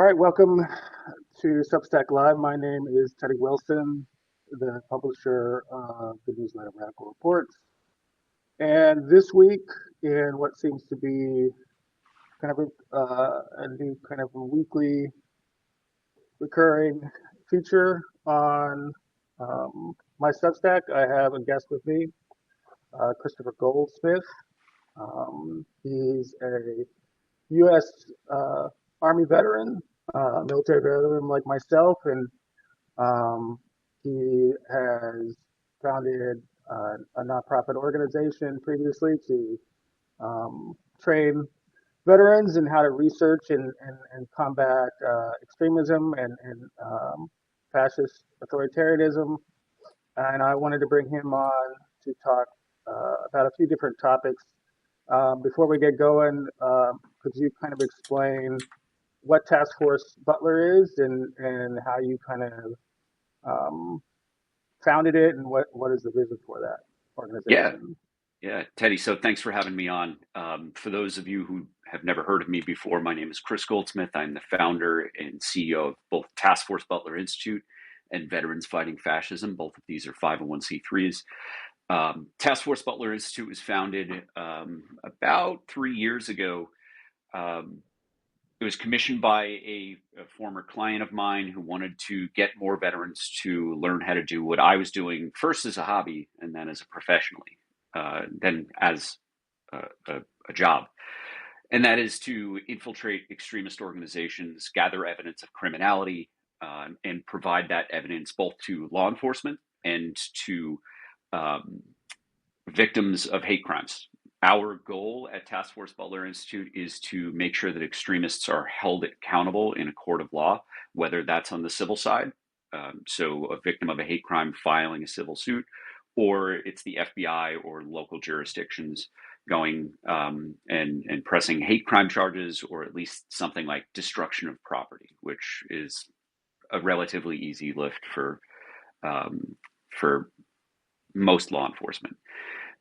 All right, welcome to Substack Live. My name is Teddy Wilson, the publisher of the newsletter Radical Reports. And this week, in what seems to be kind of a new kind of a weekly recurring feature on my Substack, I have a guest with me, Christopher Goldsmith. He's a U.S. Army veteran, military veteran like myself, and he has founded a nonprofit organization previously to train veterans in how to research and combat extremism and fascist authoritarianism. And I wanted to bring him on to talk about a few different topics. Before we get going, could you kind of explain what Task Force Butler is and how you kind of founded it and what is the vision for that organization? Yeah, Teddy. So thanks for having me on. For those of you who have never heard of me before, my name is Kris Goldsmith. I'm the founder and CEO of both Task Force Butler Institute and Veterans Fighting Fascism. Both of these are 501c3s. Task Force Butler Institute was founded about 3 years ago. It was commissioned by a former client of mine who wanted to get more veterans to learn how to do what I was doing, first as a hobby and then as a professionally, then as a job. And that is to infiltrate extremist organizations, gather evidence of criminality, and provide that evidence both to law enforcement and to victims of hate crimes. Our goal at Task Force Butler Institute is to make sure that extremists are held accountable in a court of law, whether that's on the civil side, so a victim of a hate crime filing a civil suit, or it's the FBI or local jurisdictions going and pressing hate crime charges, or at least something like destruction of property, which is a relatively easy lift for most law enforcement.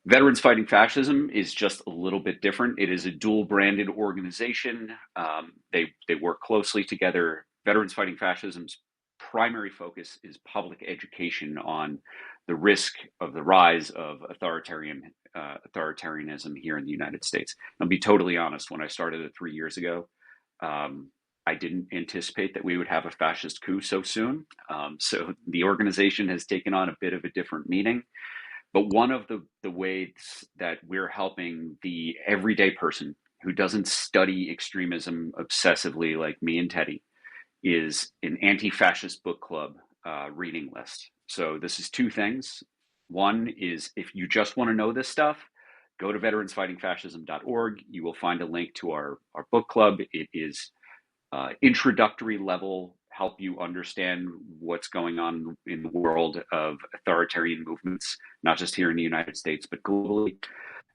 Veterans Fighting Fascism is just a little bit different. It is a dual-branded organization. They work closely together. Veterans Fighting Fascism's primary focus is public education on the risk of the rise of authoritarianism here in the United States. I'll be totally honest, when I started it 3 years ago, I didn't anticipate that we would have a fascist coup so soon. So the organization has taken on a bit of a different meaning. But one of the ways that we're helping the everyday person who doesn't study extremism obsessively like me and Teddy is an anti-fascist book club reading list. So this is two things. One is, if you just want to know this stuff, go to veteransfightingfascism.org. You will find a link to our book club. It is introductory level, help you understand what's going on in the world of authoritarian movements, not just here in the United States, but globally.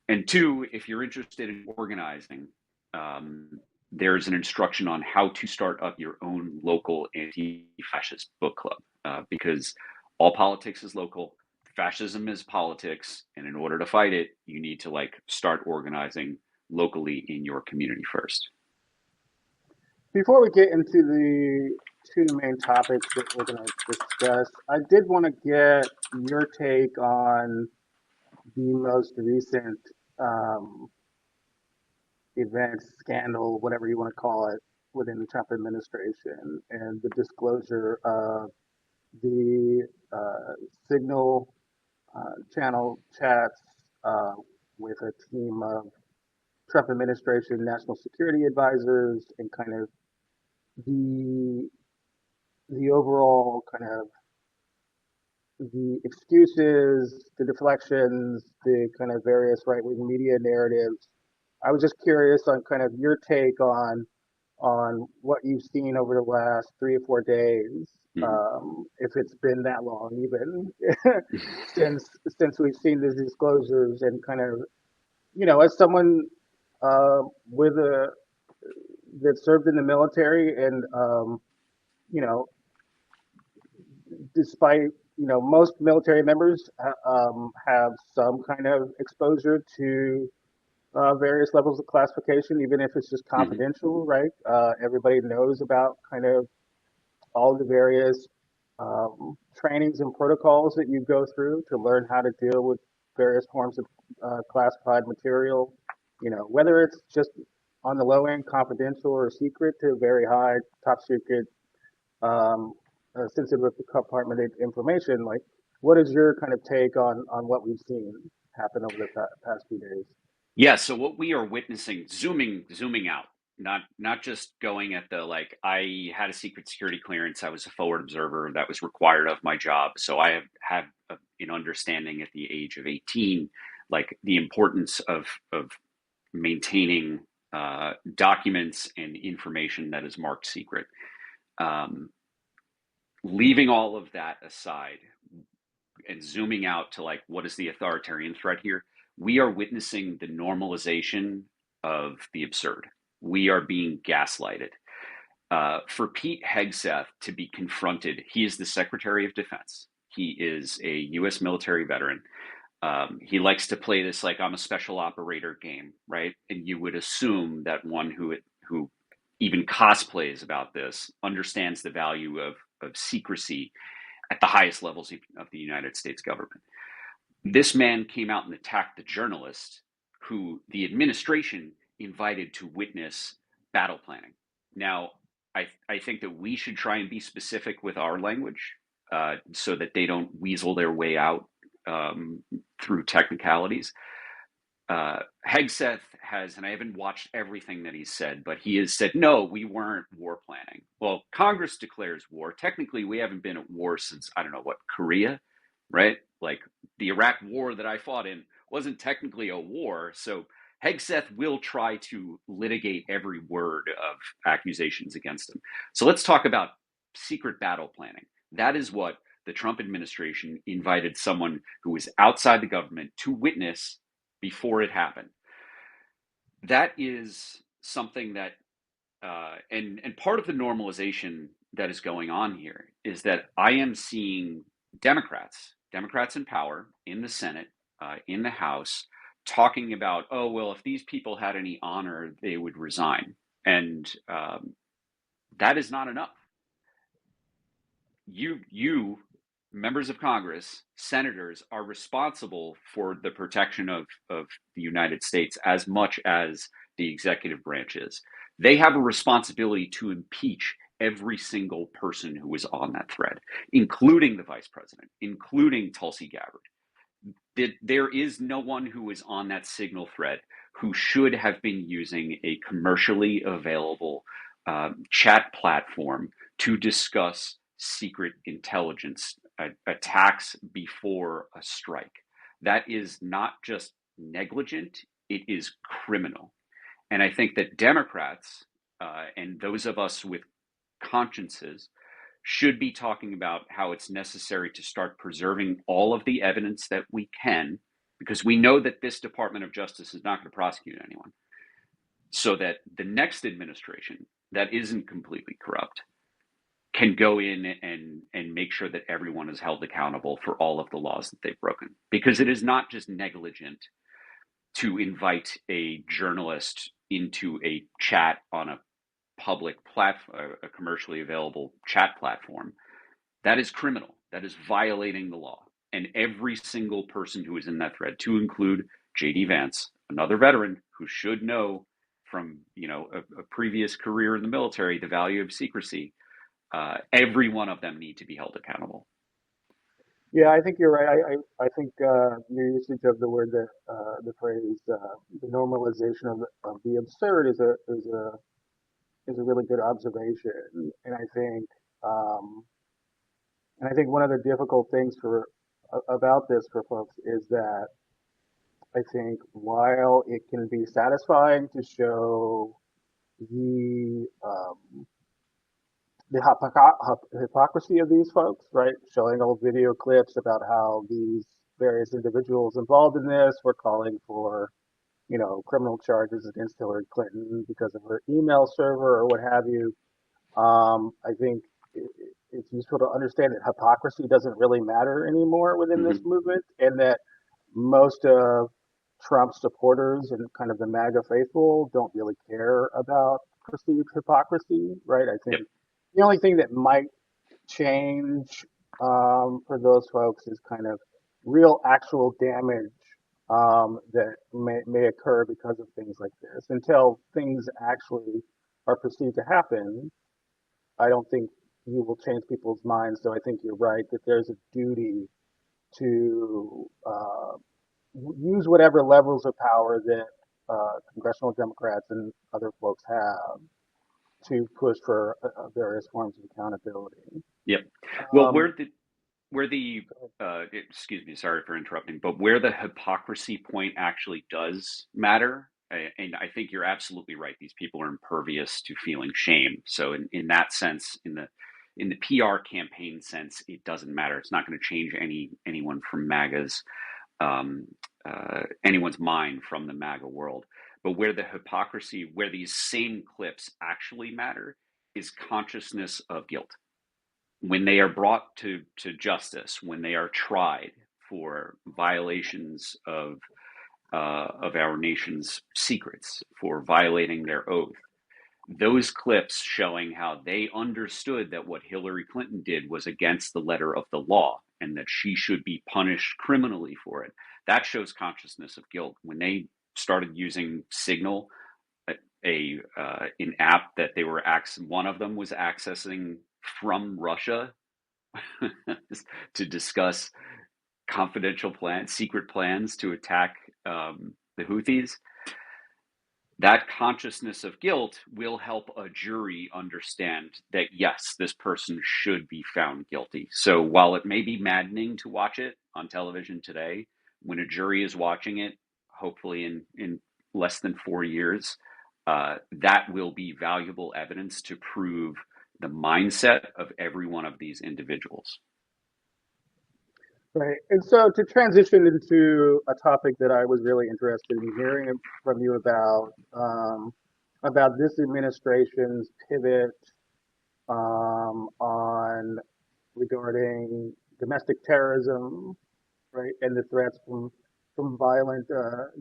And two, if you're interested in organizing, there's an instruction on how to start up your own local anti-fascist book club, because all politics is local, fascism is politics, and in order to fight it, you need to start organizing locally in your community first. Before we get into the two main topics that we're going to discuss, I did want to get your take on the most recent event, scandal, whatever you want to call it, within the Trump administration and the disclosure of the Signal channel chats with a team of Trump administration national security advisors and kind of the overall kind of the excuses, the deflections, the kind of various right-wing media narratives. I was just curious on kind of your take on what you've seen over the last 3 or 4 days, if it's been that long even since we've seen these disclosures, and kind of, as someone with that served in the military, and despite most military members have some kind of exposure to various levels of classification, even if it's just Hmm. confidential, right? Everybody knows about kind of all the various trainings and protocols that you go through to learn how to deal with various forms of classified material. You know, whether it's just on the low end, confidential or secret, to very high, top secret, um, sensitive compartmented information. Like, what is your kind of take on what we've seen happen over the past few days? Yeah, so what we are witnessing, zooming out, not just going at the like, I had a secret security clearance, I was a forward observer that was required of my job. So I have had an understanding at the age of 18, like the importance of maintaining documents and information that is marked secret. Um, Leaving all of that aside and zooming out to like what is the authoritarian threat here, we are witnessing the normalization of the absurd. We are being gaslighted. For Pete Hegseth to be confronted, he is the Secretary of Defense. He is a U.S. military veteran. He likes to play this like I'm a special operator game, right? And you would assume that one who even cosplays about this understands the value of secrecy at the highest levels of the United States government. This man came out and attacked the journalist who the administration invited to witness battle planning. Now, I think that we should try and be specific with our language so that they don't weasel their way out um, through technicalities. Hegseth has, and I haven't watched everything that he's said, but he has said, no, we weren't war planning. Well, Congress declares war. Technically, we haven't been at war since, I don't know what, Korea, right? Like the Iraq war that I fought in wasn't technically a war. So Hegseth will try to litigate every word of accusations against him. So let's talk about secret battle planning. That is what the Trump administration invited someone who was outside the government to witness before it happened. That is something that, and part of the normalization that is going on here is that I am seeing Democrats in power in the Senate, in the House, talking about, oh well, if these people had any honor, they would resign, and that is not enough. You members of Congress, senators are responsible for the protection of the United States as much as the executive branch is. They have a responsibility to impeach every single person who was on that thread, including the vice president, including Tulsi Gabbard. There is no one who is on that signal thread who should have been using a commercially available chat platform to discuss secret intelligence attacks before a strike. That is not just negligent, it is criminal. And I think that Democrats and those of us with consciences should be talking about how it's necessary to start preserving all of the evidence that we can, because we know that this Department of Justice is not going to prosecute anyone, so that the next administration that isn't completely corrupt can go in and make sure that everyone is held accountable for all of the laws that they've broken. Because it is not just negligent to invite a journalist into a chat on a public platform, a commercially available chat platform. That is criminal. That is violating the law. And every single person who is in that thread, to include JD Vance, another veteran who should know from a previous career in the military the value of secrecy, every one of them need to be held accountable. Yeah, I think you're right. I think your usage of the word, the phrase, the normalization of the absurd is a really good observation. Um, and I think one of the difficult things about this for folks is that I think while it can be satisfying to show the hypocrisy of these folks, right? Showing old video clips about how these various individuals involved in this were calling for, criminal charges against Hillary Clinton because of her email server or what have you. I think it's useful to understand that hypocrisy doesn't really matter anymore within this Mm-hmm. movement, and that most of Trump supporters and kind of the MAGA faithful don't really care about perceived hypocrisy, right? I Yep. think the only thing that might change for those folks is kind of real actual damage that may occur because of things like this. Until things actually are perceived to happen, I don't think you will change people's minds. So I think you're right that there's a duty to use whatever levels of power that congressional Democrats and other folks have to push for various forms of accountability. Yep. Well, Um, where the excuse me, sorry for interrupting, but where the hypocrisy point actually does matter, and I think you're absolutely right. These people are impervious to feeling shame. So in that sense, in the PR campaign sense, it doesn't matter. It's not going to change anyone from MAGA's anyone's mind from the MAGA world. But where the hypocrisy, where these same clips actually matter, is consciousness of guilt when they are brought to justice, when they are tried for violations of our nation's secrets, for violating their oath. Those clips showing how they understood that what Hillary Clinton did was against the letter of the law and that she should be punished criminally for it. That shows consciousness of guilt. When they started using Signal, an app that they were one of them was accessing from Russia to discuss confidential plans, secret plans to attack the Houthis. That consciousness of guilt will help a jury understand that, yes, this person should be found guilty. So while it may be maddening to watch it on television today, when a jury is watching it, hopefully in less than 4 years, that will be valuable evidence to prove the mindset of every one of these individuals. right. And so to transition into a topic that I was really interested in hearing from you about this administration's pivot on regarding domestic terrorism, right, and the threats from violent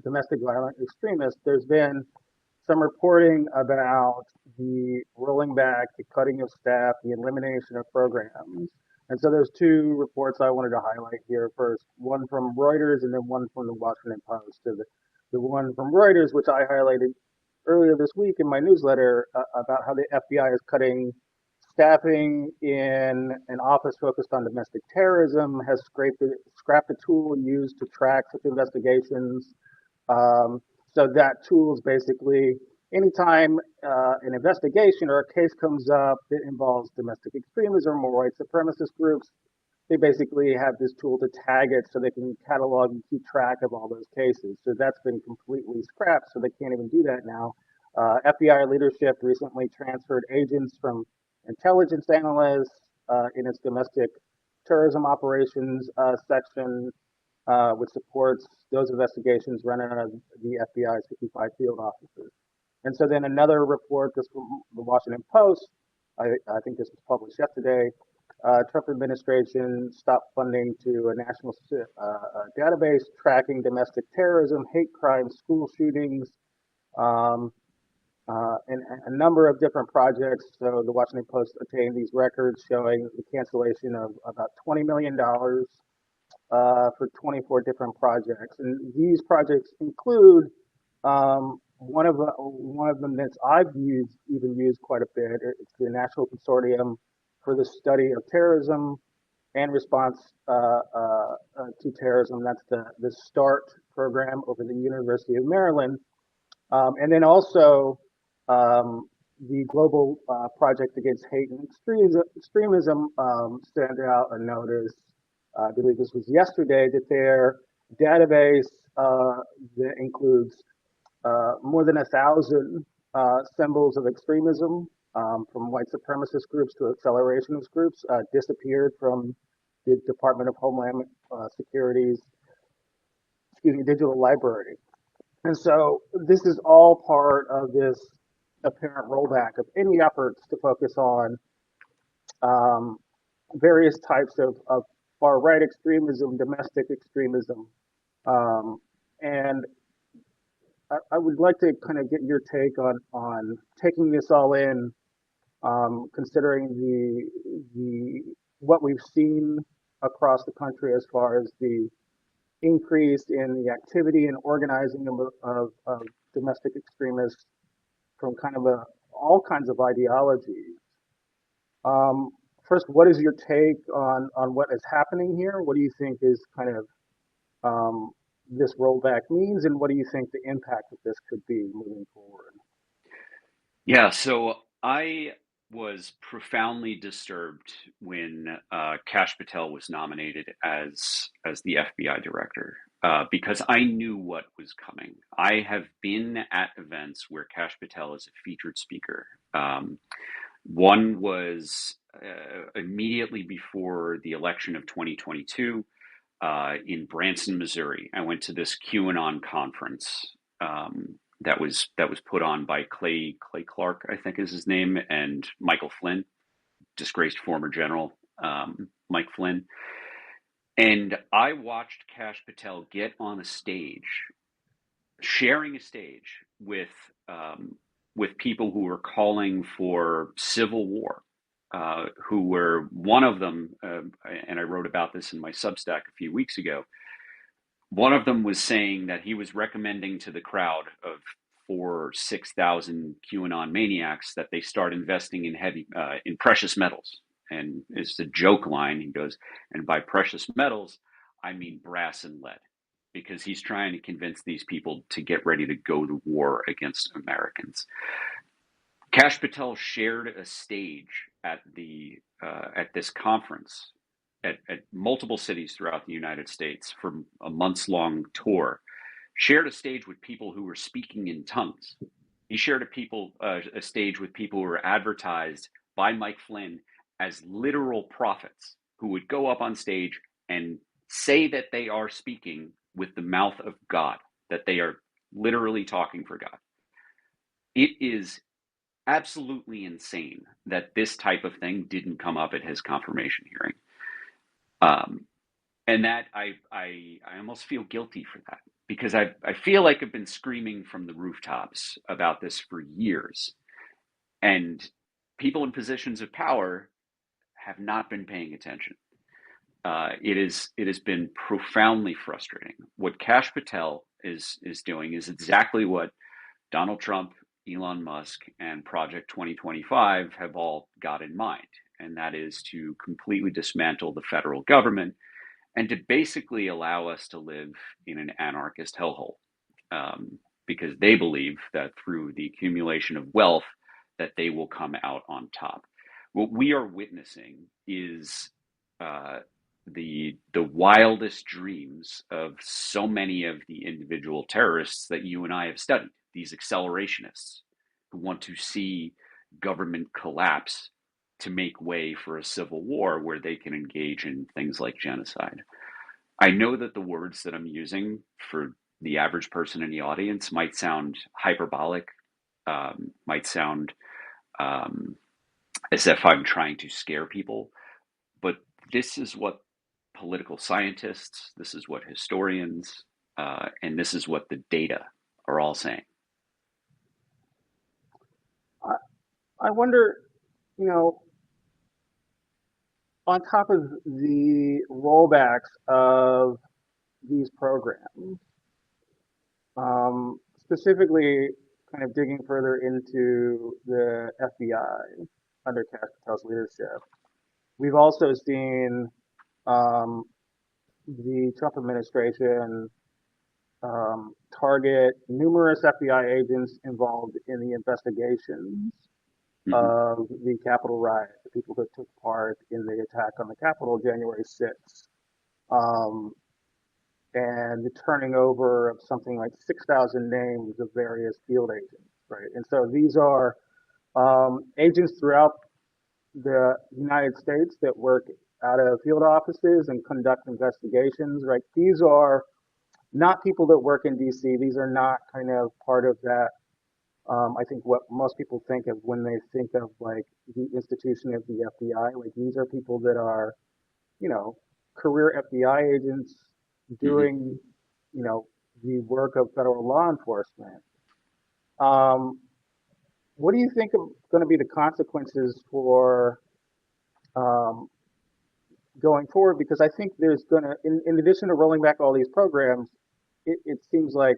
domestic violent extremists. There's been some reporting about the rolling back, the cutting of staff, the elimination of programs. And so there's two reports I wanted to highlight here first, one from Reuters and then one from the Washington Post. So the one from Reuters, which I highlighted earlier this week in my newsletter about how the FBI is cutting staffing in an office focused on domestic terrorism, has scrapped a tool used to track such investigations. Um, so that tool is basically anytime an investigation or a case comes up that involves domestic extremism or white supremacist groups, they basically have this tool to tag it so they can catalog and keep track of all those cases. So that's been completely scrapped, so they can't even do that now. FBI leadership recently transferred agents from intelligence analysts in its domestic terrorism operations section, which supports those investigations running out of the FBI's 55 field offices. And so then another report, this from the Washington Post, I think this was published yesterday, Trump administration stopped funding to a national database tracking domestic terrorism, hate crimes, school shootings, um, and a number of different projects. So the Washington Post obtained these records showing the cancellation of about $20 million for 24 different projects. And these projects include one of them that I've used quite a bit. It's the National Consortium for the Study of Terrorism and Response to Terrorism. That's the START program over the University of Maryland. And then also the Global Project Against Hate and Extremism sent out a notice, I believe this was yesterday, that their database that includes more than 1,000 symbols of extremism, from white supremacist groups to accelerationist groups, disappeared from the Department of Homeland Security's, digital library. And so this is all part of this apparent rollback of any efforts to focus on um, various types of far right extremism, domestic extremism, um, and I would like to kind of get your take on taking this all in, considering the what we've seen across the country as far as the increase in the activity and organizing of domestic extremists from kind of all kinds of ideologies. Um, First, what is your take on what is happening here? What do you think is kind of this rollback means, and what do you think the impact of this could be moving forward? Yeah, so I was profoundly disturbed when Kash Patel was nominated as the FBI director because I knew what was coming. I have been at events where Kash Patel is a featured speaker. One was immediately before the election of 2022 in Branson, Missouri. I went to this QAnon conference that was put on by Clay Clark, I think is his name, and Michael Flynn, disgraced former general Mike Flynn. And I watched Kash Patel get on a stage, sharing a stage with people who were calling for civil war. Who were one of them, and I wrote about this in my Substack a few weeks ago. One of them was saying that he was recommending to the crowd of 4 or 6 thousand QAnon maniacs that they start investing in precious metals. And it's a joke line. He goes, and by precious metals, I mean brass and lead, because he's trying to convince these people to get ready to go to war against Americans. Kash Patel shared a stage at this conference at multiple cities throughout the United States for a months long tour. Shared a stage with people who were speaking in tongues. He shared a stage with people who were advertised by Mike Flynn as literal prophets who would go up on stage and say that they are speaking with the mouth of God, that they are literally talking for God. It is absolutely insane that this type of thing didn't come up at his confirmation hearing. Um, and that I almost feel guilty for that because I feel like I've been screaming from the rooftops about this for years, and people in positions of power have not been paying attention. It has been profoundly frustrating. What Kash Patel is doing is exactly what Donald Trump, Elon Musk, and Project 2025 have all got in mind, and that is to completely dismantle the federal government and to basically allow us to live in an anarchist hellhole, because they believe that through the accumulation of wealth that they will come out on top. What we are witnessing is uh, the wildest dreams of so many of the individual terrorists that you and I have studied. These accelerationists who want to see government collapse to make way for a civil war where they can engage in things like genocide. I know that the words that I'm using for the average person in the audience might sound hyperbolic, might sound um, as if I'm trying to scare people, but this is what political scientists, this is what historians, and this is what the data are all saying. I, I wonder, you know, on top of the rollbacks of these programs, specifically kind of digging further into the FBI under Kash Patel's leadership, we've also seen um, the Trump administration target numerous FBI agents involved in the investigations Mm-hmm, of the Capitol riot, the people who took part in the attack on the Capitol January 6th, um, and the turning over of something like 6,000 names of various field agents, right? And so these are agents throughout the United States that work out of field offices and conduct investigations, right? These are not people that work in DC. These are not kind of part of that. I think what most people think of when they think of like the institution of the FBI, like these are people that are, you know, career FBI agents mm-hmm, doing, you know, the work of federal law enforcement. Um, what do you think are going to be the consequences for um, going forward? Because I think there's going to, in addition to rolling back all these programs, it seems like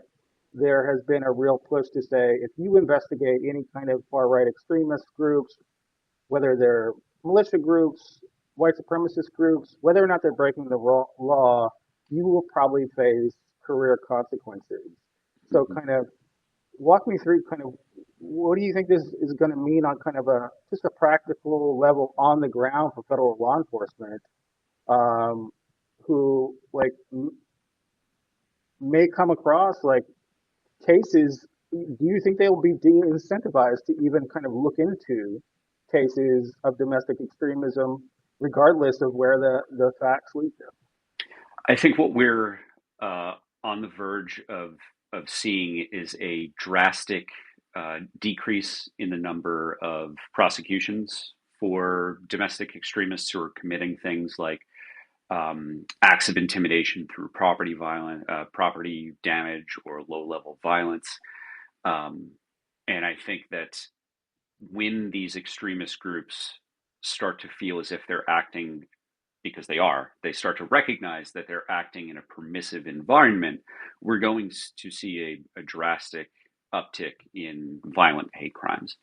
there has been a real push to say if you investigate any kind of far right extremist groups, whether they're militia groups, white supremacist groups, whether or not they're breaking the law, you will probably face career consequences. So, Mhm. kind of walk me through kind of what do you think this is going to mean on kind of a just a practical level on the ground for federal law enforcement, um, who like may come across like cases. Do you think they will be de-incentivized to even kind of look into cases of domestic extremism, regardless of where the facts lead them? I think what we're on the verge of seeing is a drastic decrease in the number of prosecutions for domestic extremists who are committing things like acts of intimidation through property damage, or low-level violence. Um, and I think that when these extremist groups start to feel as if they're acting, because they start to recognize that they're acting in a permissive environment, we're going to see a drastic uptick in violent hate crimes.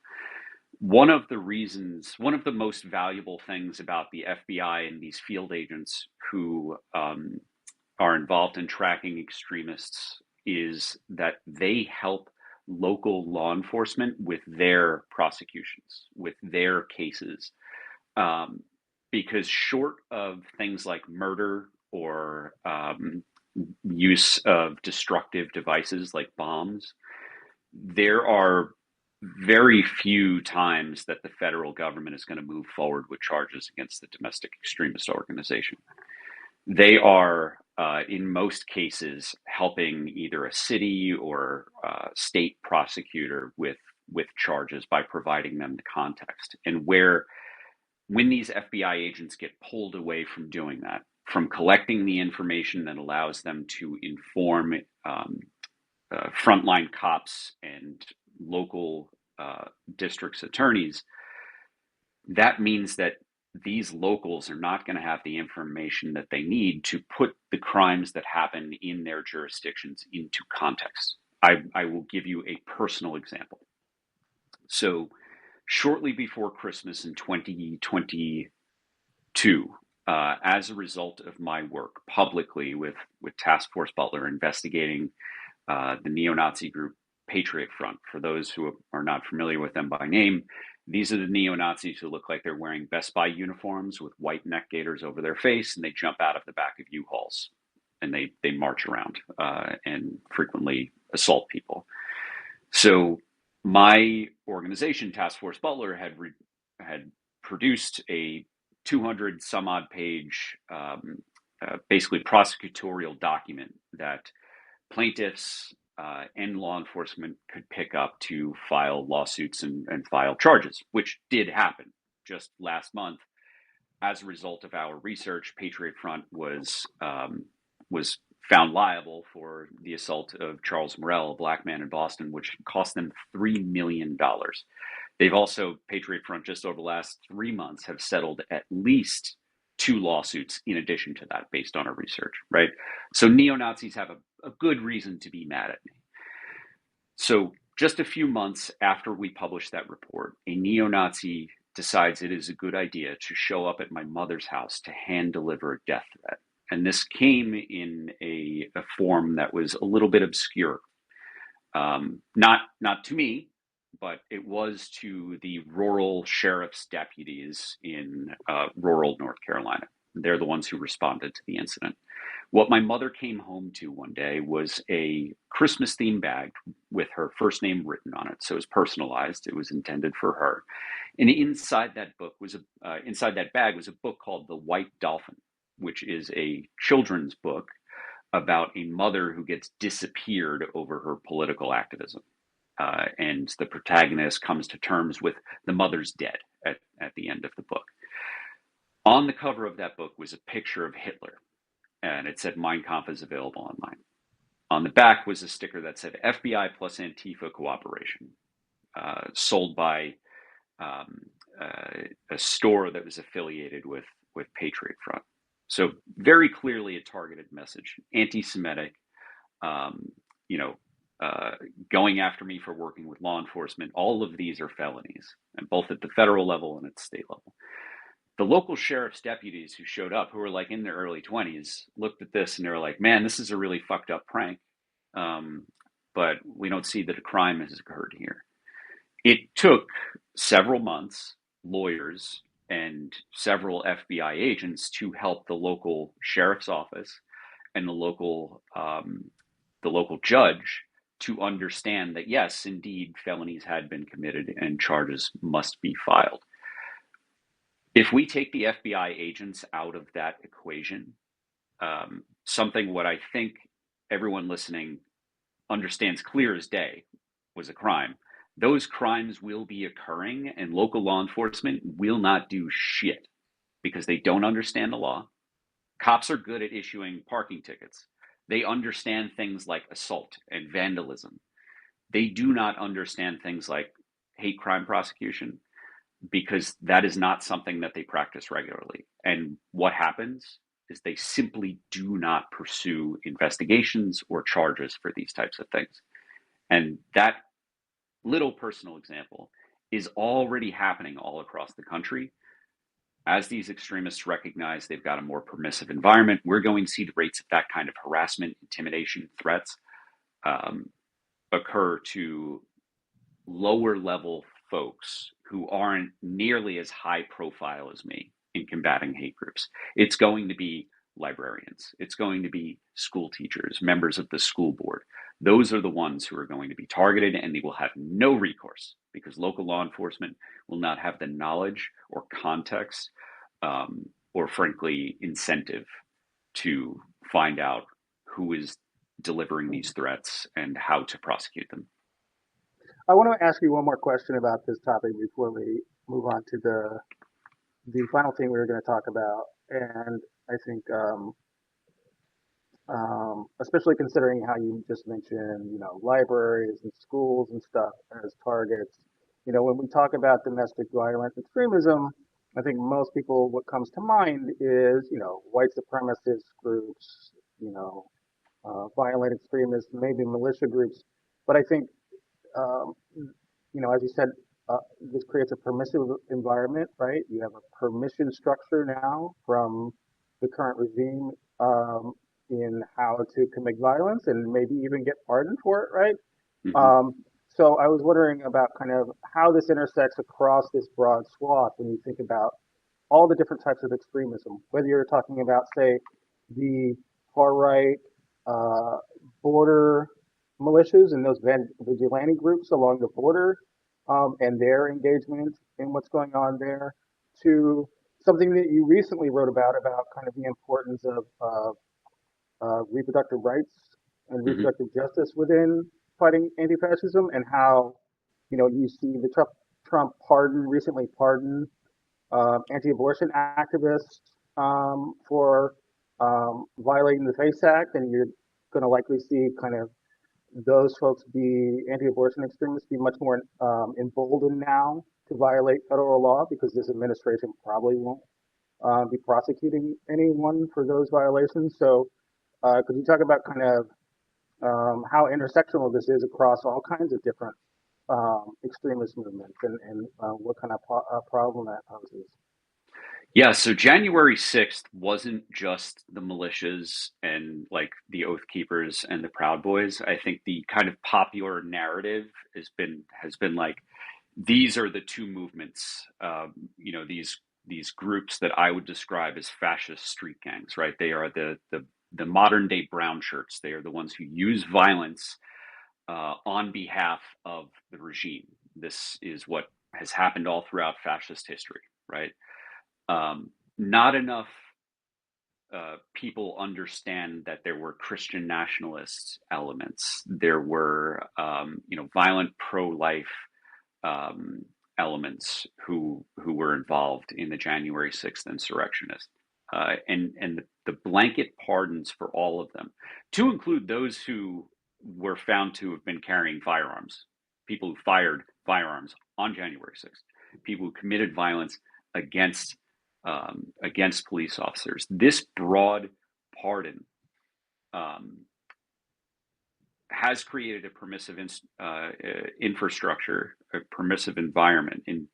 One of the most valuable things about the FBI and these field agents who are involved in tracking extremists is that they help local law enforcement with their prosecutions, with their cases. Um, because short of things like murder or use of destructive devices like bombs, there are very few times that the federal government is going to move forward with charges against the domestic extremist organization. They are, in most cases, helping either a city or state prosecutor with charges by providing them the context. And when these FBI agents get pulled away from doing that, from collecting the information that allows them to inform frontline cops and local district's attorneys, that means that these locals are not going to have the information that they need to put the crimes that happen in their jurisdictions into context. I will give you a personal example. So, shortly before Christmas in 2022, as a result of my work publicly with Task Force Butler investigating the neo-Nazi group Patriot Front. For those who are not familiar with them by name, these are the neo-Nazis who look like they're wearing Best Buy uniforms with white neck gaiters over their face, and they jump out of the back of U-Hauls and they march around and frequently assault people. So my organization, Task Force Butler, had produced a 200 some odd page, basically prosecutorial document that plaintiffs and law enforcement could pick up to file lawsuits and file charges, which did happen just last month. As a result of our research, Patriot Front was found liable for the assault of Charles Morrell, a black man in Boston, which cost them $3 million. They've also, Patriot Front, just over the last 3 months, have settled at least two lawsuits in addition to that, based on our research, right? So neo Nazis have a good reason to be mad at me. So, just a few months after we published that report, a neo Nazi decides it is a good idea to show up at my mother's house to hand deliver a death threat. And this came in a form that was a little bit obscure. Not to me, but it was to the rural sheriff's deputies in rural North Carolina. They're the ones who responded to the incident. What my mother came home to one day was a Christmas themed bag with her first name written on it. So it was personalized. It was intended for her. And inside that bag was a book called The White Dolphin, which is a children's book about a mother who gets disappeared over her political activism. And the protagonist comes to terms with the mother's dead at the end of the book. On the cover of that book was a picture of Hitler, and it said Mein Kampf is available online. On the back was a sticker that said FBI plus Antifa cooperation, sold by um, a store that was affiliated with Patriot Front. So very clearly a targeted message, anti-Semitic, um, you know, uh, going after me for working with law enforcement. All of these are felonies, and both at the federal level and at the state level. The local sheriff's deputies who showed up, who were like in their early 20s, looked at this and they were like, "Man, this is a really fucked up prank." But we don't see that a crime has occurred here. It took several months, lawyers, and several FBI agents to help the local sheriff's office and the local judge to understand that yes, indeed, felonies had been committed and charges must be filed. If we take the FBI agents out of that equation, something what I think everyone listening understands clear as day was a crime. Those crimes will be occurring, and local law enforcement will not do shit because they don't understand the law. Cops are good at issuing parking tickets. They understand things like assault and vandalism. They do not understand things like hate crime prosecution because that is not something that they practice regularly. And what happens is they simply do not pursue investigations or charges for these types of things. And that little personal example is already happening all across the country. As these extremists recognize they've got a more permissive environment, we're going to see the rates of that kind of harassment, intimidation, threats um, occur to lower level folks who aren't nearly as high profile as me in combating hate groups. It's going to be librarians, it's going to be school teachers, members of the school board. Those are the ones who are going to be targeted, and they will have no recourse because local law enforcement will not have the knowledge or context or, frankly, incentive to find out who is delivering these threats and how to prosecute them. I want to ask you one more question about this topic before we move on to the final thing we were going to talk about. And I think, especially considering how you just mentioned, libraries and schools and stuff as targets. When we talk about domestic violence extremism, I think most people, what comes to mind is, white supremacist groups, violent extremists, maybe militia groups. But I think um, as you said, this creates a permissive environment, right? You have a permission structure now from the current regime in how to commit violence and maybe even get pardoned for it, right? Mm-hmm. So I was wondering about kind of how this intersects across this broad swath when you think about all the different types of extremism, whether you're talking about, say, the far right uh, border militias and those vigilante groups along the border and their engagement in what's going on there, to something that you recently wrote about kind of the importance of reproductive rights and Mm-hmm. reproductive justice within fighting anti-fascism, and how you see the Trump recently pardoned anti-abortion activists for violating the FACE Act, and you're going to likely see kind of those folks be anti-abortion extremists be much more emboldened now to violate federal law because this administration probably won't be prosecuting anyone for those violations. So, could you talk about kind of how intersectional this is across all kinds of different extremist movements and what kind of problem that poses? Yeah, so January 6th wasn't just the militias and like the Oath Keepers and the Proud Boys. I think the kind of popular narrative has been like these are the two movements, these groups that I would describe as fascist street gangs, right? They are the modern day brown shirts. They are the ones who use violence on behalf of the regime. This is what has happened all throughout fascist history, right? Not enough people understand that there were Christian nationalist elements. There were, violent pro-life um, elements who were involved in the January 6th insurrectionists. and the blanket pardons for all of them, to include those who were found to have been carrying firearms, people who fired firearms on January 6th, people who committed violence against against police officers. This broad pardon um, has created a permissive infrastructure, a permissive environment, and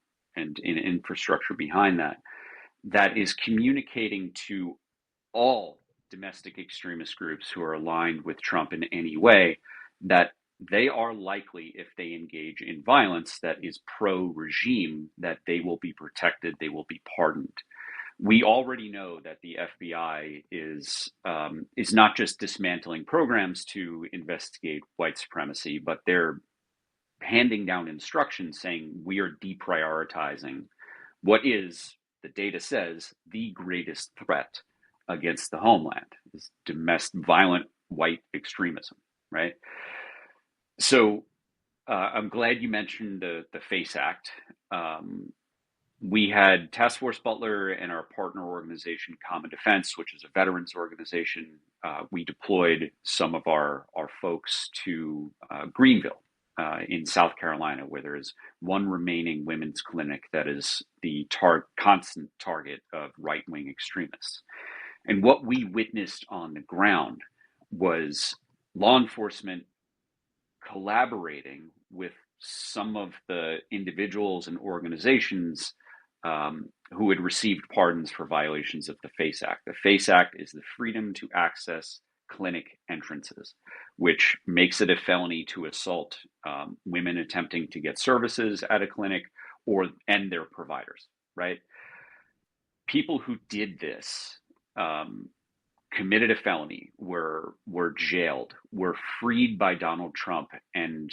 in infrastructure behind that that is communicating to all domestic extremist groups who are aligned with Trump in any way that they are likely, if they engage in violence that is pro-regime, that they will be protected, they will be pardoned. We already know that the FBI is not just dismantling programs to investigate white supremacy, but they're handing down instructions saying we are deprioritizing what is, the data says, the greatest threat against the homeland is domestic violent white extremism, right? So I'm glad you mentioned the FACE Act. We had Task Force Butler and our partner organization, Common Defense, which is a veterans organization. We deployed some of our folks to Greenville in South Carolina, where there is one remaining women's clinic that is the constant target of right-wing extremists. And what we witnessed on the ground was law enforcement collaborating with some of the individuals and organizations who had received pardons for violations of the FACE Act. The FACE Act is the Freedom to Access Clinic Entrances, which makes it a felony to assault women attempting to get services at a clinic and their providers, right? People who did this committed a felony, were jailed, were freed by Donald Trump, and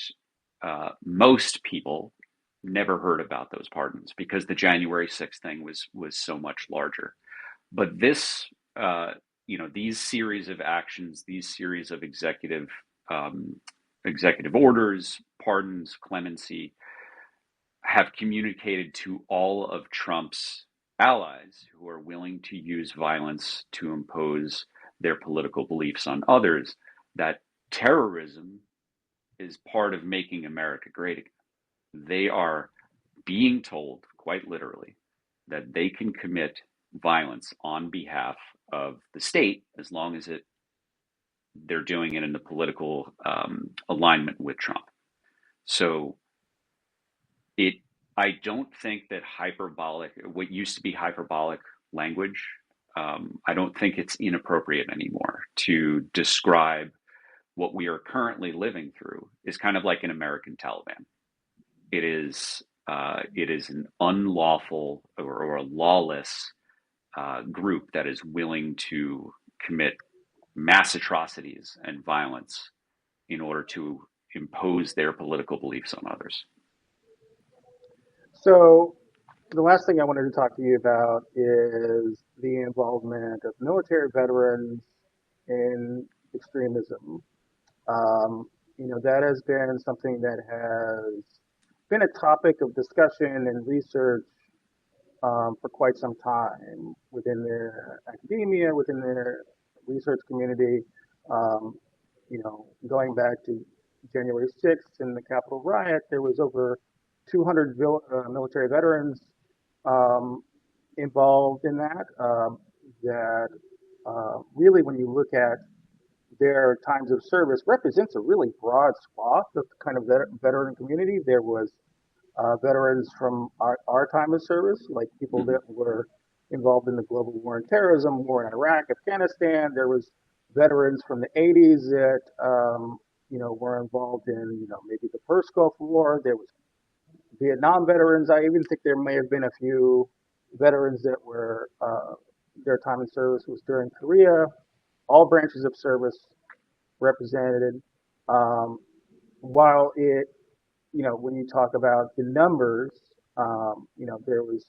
most people never heard about those pardons because the January 6th thing was so much larger. But this, these series of actions, these series of executive orders, pardons, clemency, have communicated to all of Trump's allies who are willing to use violence to impose their political beliefs on others that terrorism is part of making America great again. They are being told, quite literally, that they can commit violence on behalf of the state as long as they're doing it in the political alignment with Trump. So I don't think that what used to be hyperbolic language, I don't think it's inappropriate anymore to describe what we are currently living through is kind of like an American Taliban. It is an unlawful or a lawless group that is willing to commit mass atrocities and violence in order to impose their political beliefs on others. So the last thing I wanted to talk to you about is the involvement of military veterans in extremism. That has been something that has been a topic of discussion and research for quite some time within the academia, within the research community. Um, Going back to January 6th and the Capitol riot, there was over 200 military veterans um, involved in that. Really, when you look at their times of service, represents a really broad swath of kind of veteran community. There was veterans from our time of service, like people Mm-hmm. that were involved in the global war on terrorism, war in Iraq, Afghanistan. There was veterans from the 80s that were involved in maybe the first Gulf War. There was Vietnam veterans. I even think there may have been a few veterans that were their time in service was during Korea. All branches of service represented. Um, while when you talk about the numbers, there was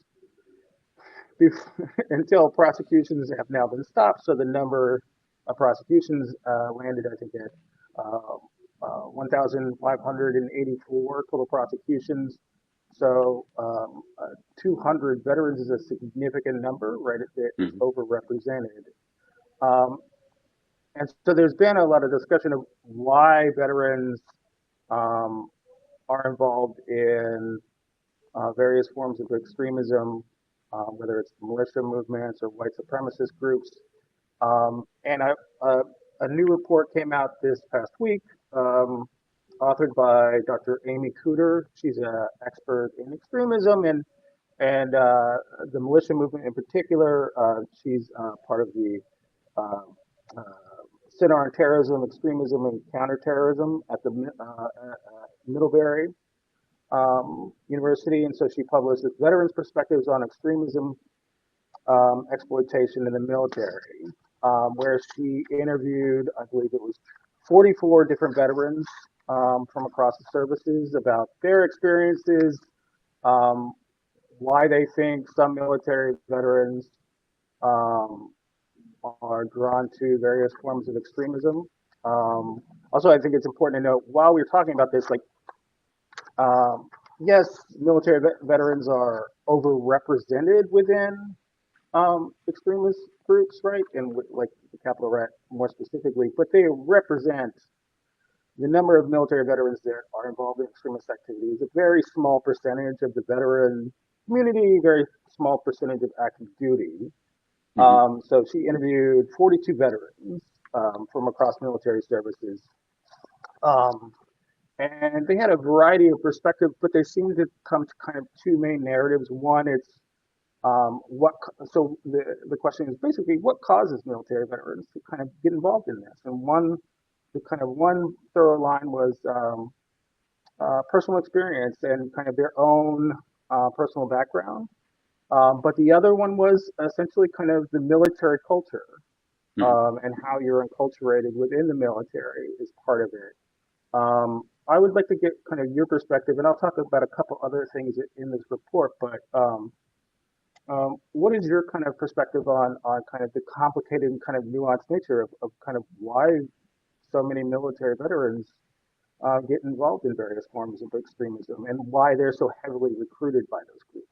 until prosecutions have now been stopped, so the number of prosecutions landed, I think, at 1,584 total prosecutions. So 200 veterans is a significant number, right? It's Hmm. overrepresented. Um, and so there's been a lot of discussion of why veterans um, are involved in various forms of extremism, whether it's militia movements or white supremacist groups. And a new report came out this past week, um, authored by Dr. Amy Cooter. She's an expert in extremism and the militia movement in particular. She's part of the uh, uh, Center on Terrorism, Extremism, and Counterterrorism at the Middlebury University, and so she published Veterans' Perspectives on Extremism, Exploitation in the Military, where she interviewed, I believe it was 44 different veterans from across the services about their experiences, um, why they think some military veterans um, are drawn to various forms of extremism. Um, Also, I think it's important to note while we're talking about this, like, um, yes, military veterans are overrepresented within extremist groups, right? And like the capital right more specifically, but they represent the number of military veterans that are involved in extremist activities. A very small percentage of the veteran community, very small percentage of active duty. Hmm. So she interviewed 42 veterans from across military services. Um, and they had a variety of perspectives, but they seemed to come to kind of two main narratives. One, it's the question is basically what causes military veterans to kind of get involved in this? And one thorough line was personal experience and kind of their own personal background. But the other one was essentially kind of the military culture Hmm. and how you're enculturated within the military is part of it. I would like to get kind of your perspective, and I'll talk about a couple other things in this report. But what is your kind of perspective on kind of the complicated and kind of nuanced nature of kind of why so many military veterans get involved in various forms of extremism and why they're so heavily recruited by those groups?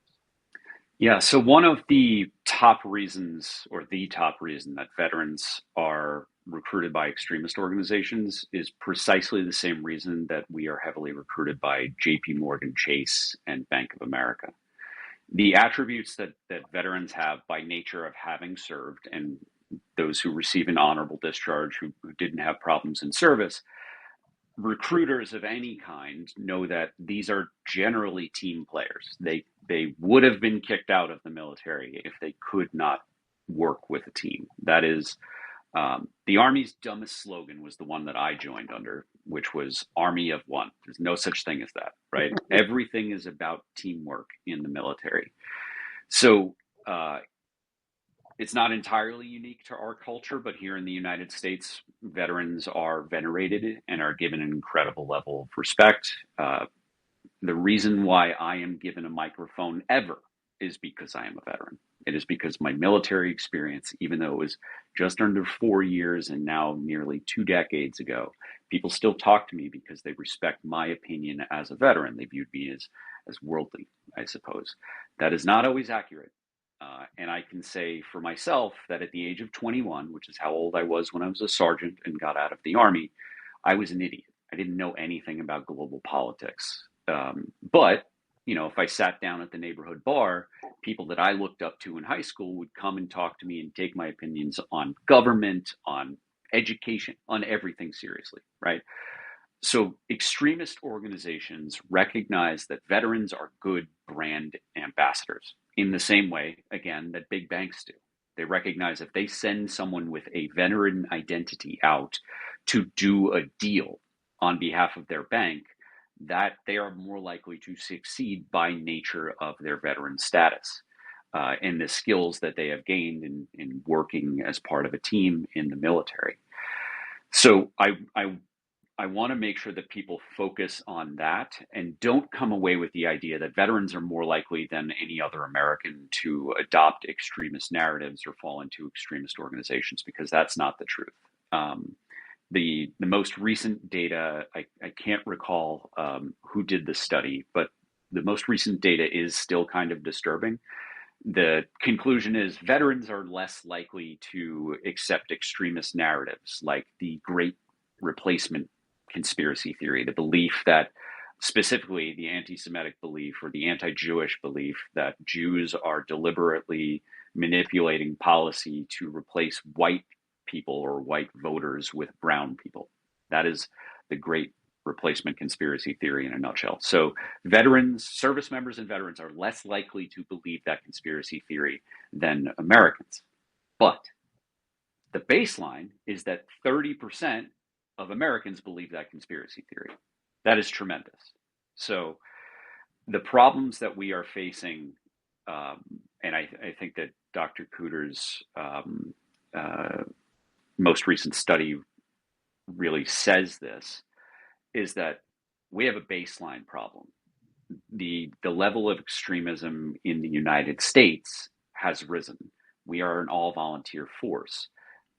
Yeah, so one of the top reasons, or the top reason that veterans are recruited by extremist organizations is precisely the same reason that we are heavily recruited by JP Morgan Chase and Bank of America. The attributes that veterans have by nature of having served, and those who receive an honorable discharge who didn't have problems in service, recruiters of any kind know that these are generally team players. They would have been kicked out of the military if they could not work with a team. That is, the Army's dumbest slogan was the one that I joined under, which was Army of One. There's no such thing as that, right? Everything is about teamwork in the military. So uh, it's not entirely unique to our culture, but here in the United States, veterans are venerated and are given an incredible level of respect. The reason why I am given a microphone ever is because I am a veteran. It is because my military experience, even though it was just under 4 years and now nearly 2 decades ago, people still talk to me because they respect my opinion as a veteran. They viewed me as worldly, I suppose. That is not always accurate. And I can say for myself that at the age of 21, which is how old I was when I was a sergeant and got out of the Army, I was an idiot. I didn't know anything about global politics. But if I sat down at the neighborhood bar, people that I looked up to in high school would come and talk to me and take my opinions on government, on education, on everything seriously, right? So extremist organizations recognize that veterans are good brand ambassadors in the same way, again, that big banks do. They recognize if they send someone with a veteran identity out to do a deal on behalf of their bank, that they are more likely to succeed by nature of their veteran status and the skills that they have gained in working as part of a team in the military. So I want to make sure that people focus on that and don't come away with the idea that veterans are more likely than any other American to adopt extremist narratives or fall into extremist organizations, because that's not the truth. Um, the most recent data, I can't recall who did the study, but the most recent data is still kind of disturbing. The conclusion is veterans are less likely to accept extremist narratives like the great replacement conspiracy theory, the belief that, specifically the anti-Semitic belief or the anti-Jewish belief that Jews are deliberately manipulating policy to replace white people or white voters with brown people. That is the great replacement conspiracy theory in a nutshell. So veterans, service members and veterans are less likely to believe that conspiracy theory than Americans. But the baseline is that 30% of Americans believe that conspiracy theory. That is tremendous. So the problems that we are facing, and I think that Dr. Cooter's uh, most recent study really says this, is that we have a baseline problem. The level of extremism in the United States has risen. We are an all volunteer force.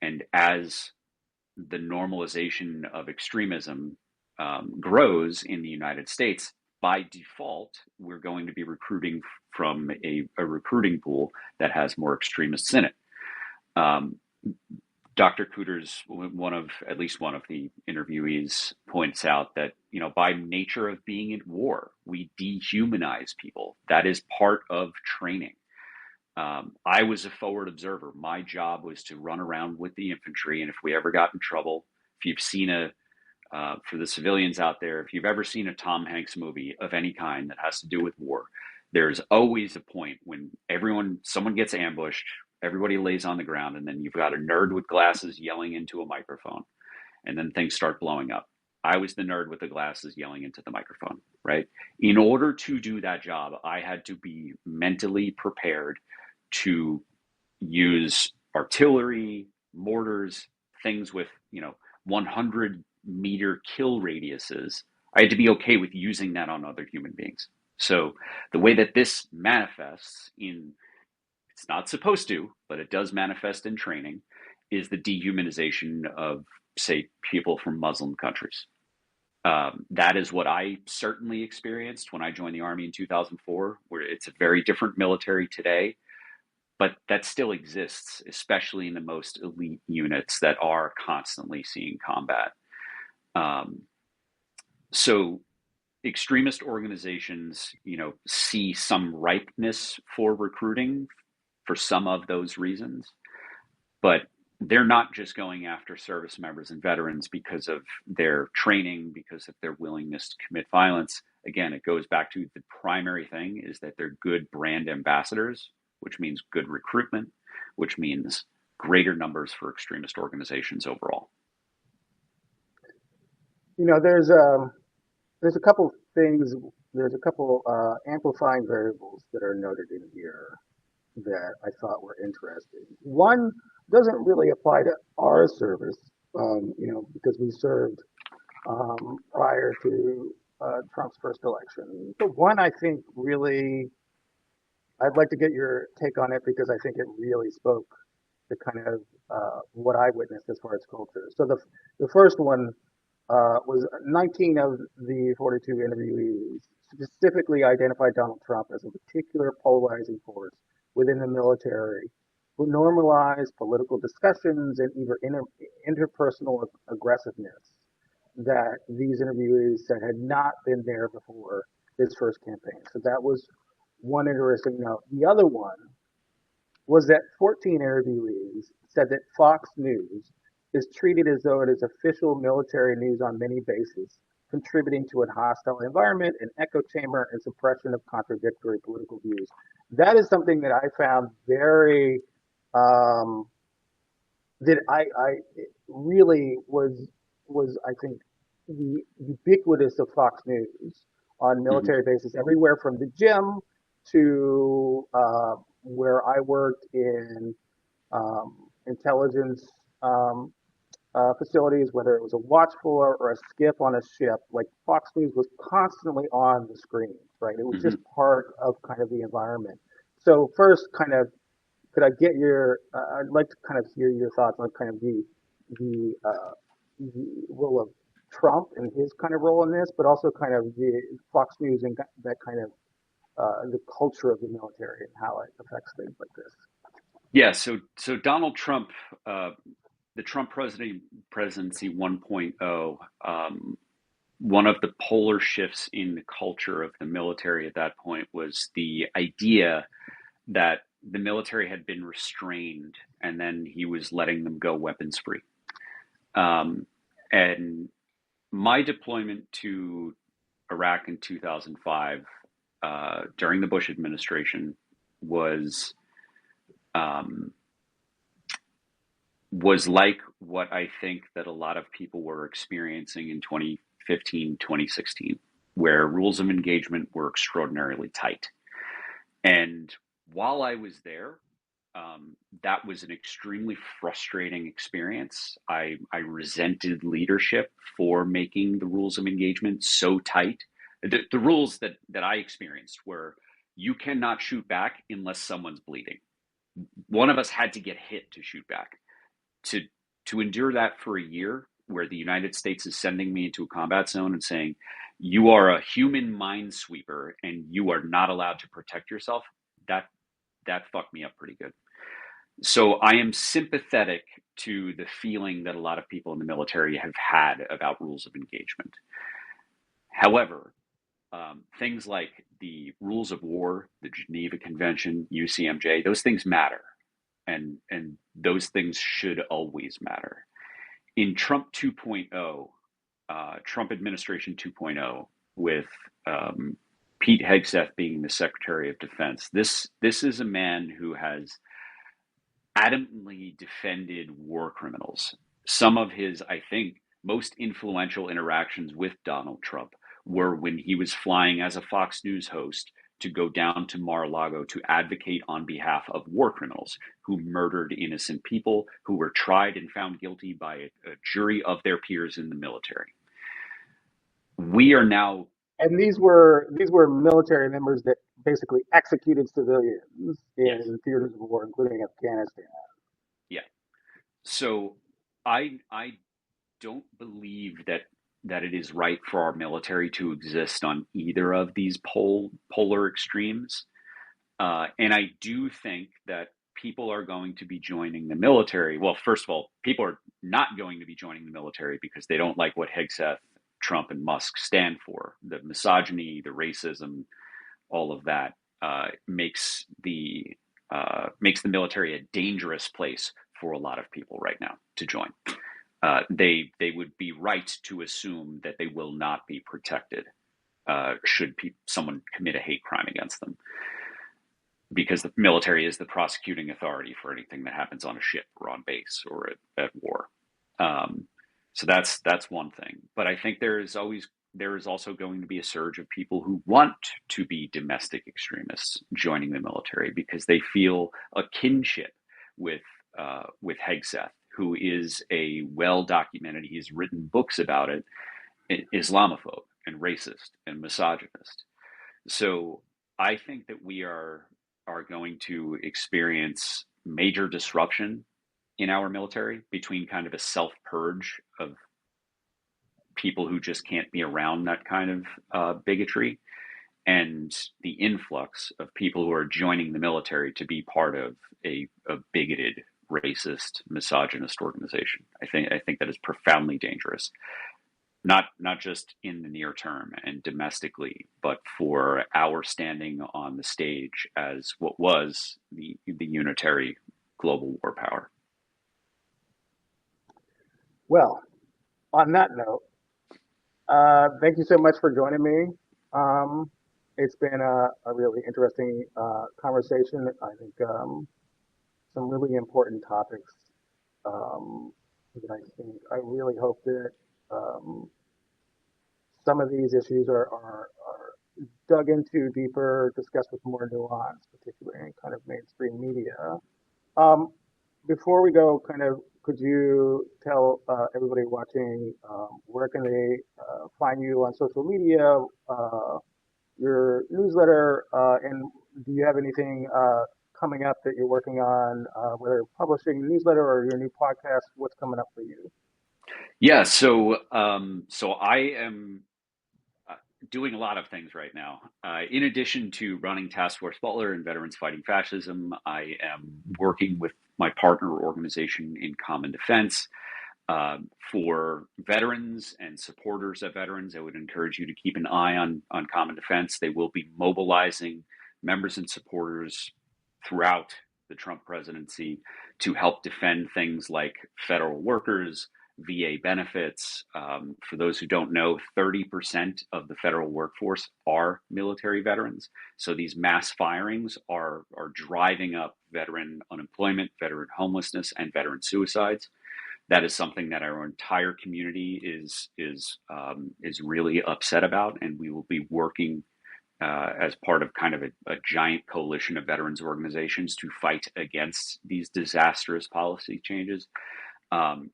And as the normalization of extremism grows in the United States, by default, we're going to be recruiting from a recruiting pool that has more extremists in it. Um, Dr. Cooter's at least one of the interviewees points out that, by nature of being at war, we dehumanize people. That is part of training. I was a forward observer. My job was to run around with the infantry, and if we ever got in trouble, if you've seen for the civilians out there, if you've ever seen a Tom Hanks movie of any kind that has to do with war, there's always a point when someone gets ambushed, everybody lays on the ground, and then you've got a nerd with glasses yelling into a microphone, and then things start blowing up. I was the nerd with the glasses yelling into the microphone, right? In order to do that job, I had to be mentally prepared to use artillery, mortars, things with, 100-meter kill radiuses. I had to be okay with using that on other human beings. So the way that this manifests it's not supposed to, but it does manifest in training, is the dehumanization of, say, people from Muslim countries. That is what I certainly experienced when I joined the Army in 2004, where it's a very different military today, but that still exists, especially in the most elite units that are constantly seeing combat. Um, so extremist organizations, see some ripeness for recruiting for some of those reasons, but they're not just going after service members and veterans because of their training, because of their willingness to commit violence. Again, it goes back to the primary thing is that they're good brand ambassadors, which means good recruitment, which means greater numbers for extremist organizations overall. You know, there's a couple things. There's a couple amplifying variables that are noted in here that I thought were interesting. One doesn't really apply to our service, because we served prior to Trump's first election. But one I think really, I'd like to get your take on it because I think it really spoke to kind of what I witnessed as far as culture. So the first one was 19 of the 42 interviewees specifically identified Donald Trump as a particular polarizing force within the military who normalized political discussions and even interpersonal aggressiveness that these interviewees said had not been there before his first campaign. So that was one interesting note. The other one was that 14 interviewees said that Fox News is treated as though it is official military news on many bases, contributing to a hostile environment, an echo chamber, and suppression of contradictory political views. That is something that I found very, that I really was I think the ubiquitous of Fox News on Mm-hmm. military bases everywhere from the gym to where I worked in intelligence facilities, whether it was a watch floor or a skip on a ship. Like Fox News was constantly on the screen, right? It was just Mm-hmm. part of kind of the environment. So first, kind of, could I get I'd like to kind of hear your thoughts on kind of the role of Trump and his kind of role in this, but also kind of the Fox News and that kind of the culture of the military and how it affects things like this. Yeah, so Donald Trump, the Trump presidency 1.0, one of the polar shifts in the culture of the military at that point was the idea that the military had been restrained and then he was letting them go weapons free. Um, and my deployment to Iraq in 2005 during the Bush administration was um, was like what I think that a lot of people were experiencing in 2015, 2016, where rules of engagement were extraordinarily tight. And while I was there, that was an extremely frustrating experience. I resented leadership for making the rules of engagement so tight. The rules that I experienced were you cannot shoot back unless someone's bleeding. One of us had to get hit to shoot back. To to endure that for a year, where the United States is sending me into a combat zone and saying, "You are a human minesweeper and you are not allowed to protect yourself," that that fucked me up pretty good. So I am sympathetic to the feeling that a lot of people in the military have had about rules of engagement. However, things like the rules of war, the Geneva Convention, UCMJ, those things matter, and those things should always matter. In Trump 2.0, Trump administration 2.0, with Pete Hegseth being the Secretary of Defense, this is a man who has adamantly defended war criminals. Some of his, I think, most influential interactions with Donald Trump were when he was flying as a Fox News host to go down to Mar-a-Lago to advocate on behalf of war criminals who murdered innocent people who were tried and found guilty by a jury of their peers in the military. We are now, And these were military members that basically executed civilians yes, in theaters of war, including Afghanistan. yeah. So I don't believe that it is right for our military to exist on either of these polar extremes. And I do think that people are going to be joining the military. Well, first of all, people are not going to be joining the military because they don't like what Hegseth, Trump, and Musk stand for. The misogyny, the racism, all of that makes the military a dangerous place for a lot of people right now to join. They would be right to assume that they will not be protected should someone commit a hate crime against them, because the military is the prosecuting authority for anything that happens on a ship or on base or at war. Um, so that's one thing. But I think there is also going to be a surge of people who want to be domestic extremists joining the military because they feel a kinship with Hegseth, who is a well documented. He's written books about it, Islamophobe and racist and misogynist. So I think that we are going to experience major disruption in our military between kind of a self purge of people who just can't be around that kind of bigotry, and the influx of people who are joining the military to be part of a bigoted, racist, misogynist organization. I think that is profoundly dangerous. Not just in the near term and domestically, but for our standing on the stage as what was the unitary global war power. Well, on that note, thank you so much for joining me. Um, it's been a really interesting conversation. I think some really important topics that I really hope that um, some of these issues are dug into deeper, discussed with more nuance, particularly in kind of mainstream media. Um, Before we go, kind of, could you tell everybody watching where can they find you on social media, your newsletter, and do you have anything coming up that you're working on, whether publishing a newsletter or your new podcast? What's coming up for you? Yeah, so I am uh, doing a lot of things right now. In addition to running Task Force Butler and Veterans Fighting Fascism, I am working with my partner organization in Common Defense. For veterans and supporters of veterans, I would encourage you to keep an eye on Common Defense. They will be mobilizing members and supporters throughout the Trump presidency to help defend things like federal workers, VA benefits. For those who don't know, 30% of the federal workforce are military veterans. So these mass firings are driving up veteran unemployment, veteran homelessness, and veteran suicides. That is something that our entire community is really upset about, and we will be working as part of kind of a giant coalition of veterans organizations to fight against these disastrous policy changes. Um,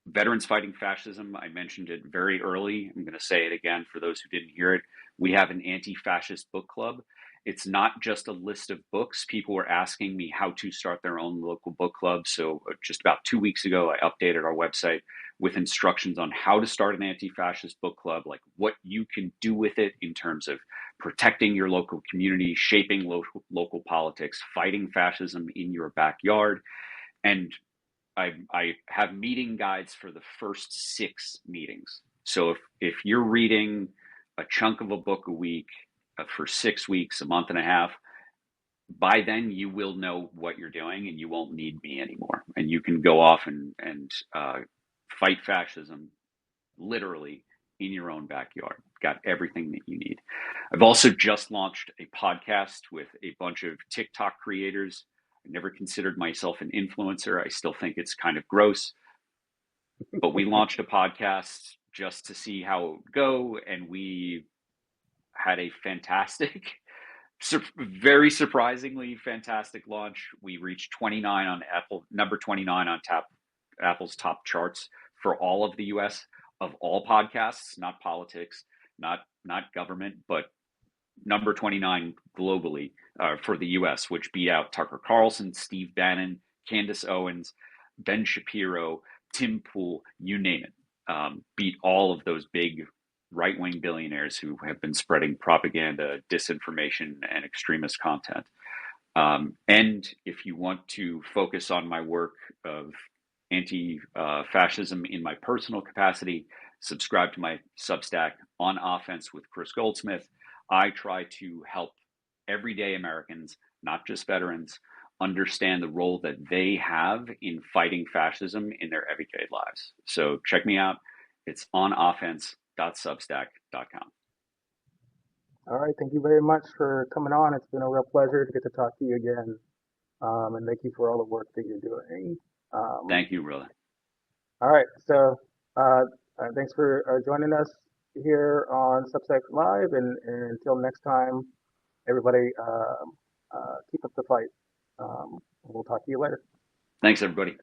Veterans Fighting Fascism, I mentioned it very early. I'm going to say it again for those who didn't hear it. We have an anti fascist book club. It's not just a list of books. People were asking me how to start their own local book club. So, just about 2 weeks ago, I updated our website with instructions on how to start an anti fascist book club, like what you can do with it in terms of protecting your local community, shaping local politics, fighting fascism in your backyard. And I have meeting guides for the first 6 meetings. So if you're reading a chunk of a book a week for 6 weeks, a month and a half, by then you will know what you're doing and you won't need me anymore. And you can go off and fight fascism literally in your own backyard. Got everything that you need. I've also just launched a podcast with a bunch of TikTok creators. I never considered myself an influencer. I still think it's kind of gross, but we launched a podcast just to see how it would go, and we had a fantastic, very surprisingly fantastic launch. We reached 29 on Apple, number 29 on Apple's top charts for all of the U.S. of all podcasts, not politics, not government, but number 29 globally for the US, which beat out Tucker Carlson, Steve Bannon, Candace Owens, Ben Shapiro, Tim Pool, you name it. Beat all of those big right wing billionaires who have been spreading propaganda, disinformation, and extremist content. And if you want to focus on my work of anti fascism in my personal capacity, subscribe to my Substack On Offense with Kris Goldsmith. I try to help everyday Americans, not just veterans, understand the role that they have in fighting fascism in their everyday lives. So check me out. It's onoffense.substack.com. All right, thank you very much for coming on. It's been a real pleasure to get to talk to you again, and thank you for all the work that you're doing. Um, Thank you, Rilla. all right, so thanks for joining us here on Substack Live, and until next time, everybody, keep up the fight. We'll talk to you later. Thanks, everybody.